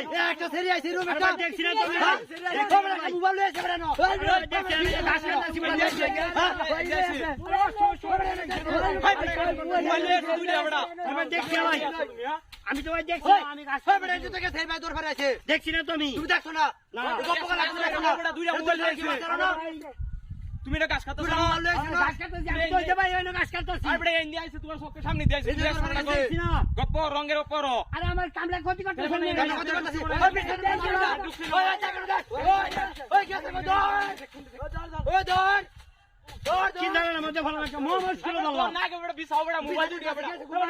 ভাই একটা সেরি আইছে রুম একটা দেখছি না তুমি তোমরা মোবাইল লইছে বড় না দেখছি আমি ঘাস কাটছি বড় দেখছি হ্যাঁ আমি তো ভাই দেখছি আমি ঘাস বড় এত থেকে সেই ভাই দূর ফরে আছে দেখছি না তুমি দেখছো না না গপ্প গলা দেখছো না বড় দুইটা মোবাইল লইছে তুমি এটা ঘাস কাটছো না ঘাস কাটছি আমি তো ভাই ওই ঘাস কাটছি আরে এন্ডি আইছে তোমার চোখের সামনে দিয়ে আইছে দেখছি না গপ্প রঙের উপর আরে আমার কামলা ক্ষতি করতেছ না ক্ষতি করতেছি ওই জায়গা দেখ ওই গেছে ওই দর চিন্তা না মধ্যে ভালো লাগে মোমো ছিল দাও না কে বড় বিসাও বড় মোবাইল দিয়ে বড়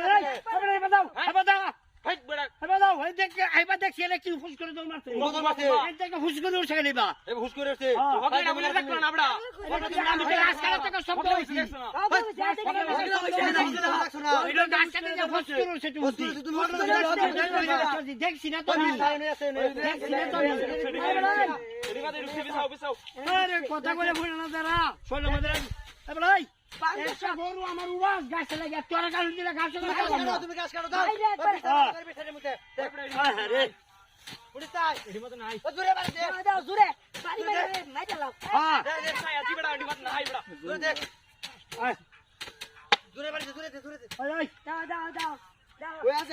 এই বাদাও হাইট বড় বাদাও হাই দেখ আইবা দেখছি এর কি ফুস করে দৌড় মারছে দৌড় মারছে এই থেকে ফুস করে উঠছে নিবা এই ফুস করে উঠছে ওকে না বলে দেখো না বড় আমি তো রাস কাটা থেকে শব্দ হইছে দেখছ না এটা গাছ কাটে যে ফুস করে উঠছে তুমি দেখছি না তো দেখছি না তো এডি মাঝে রুখে বিসাও আরে কথা কইলে ভুল না দাঁড়া শোনো মধ্যে এ ভাই একটা বড় আমার উবাস গাছ লাগা তোরা কাল দিলে গাছ লাগা তুমি গাছ কাটো দাও পিছনের মুখে আরে পুরি তাই এডি মত নাই ও জুরে বাড়ি দে দাও জুরে বাড়ি বাড়ি নাই দাও হ্যাঁ দে সাই আজি বড় এডি মত নাই বড় জুরে দেখ জুরে বাড়ি জুরে দে ওই দাও দাও ওই আছে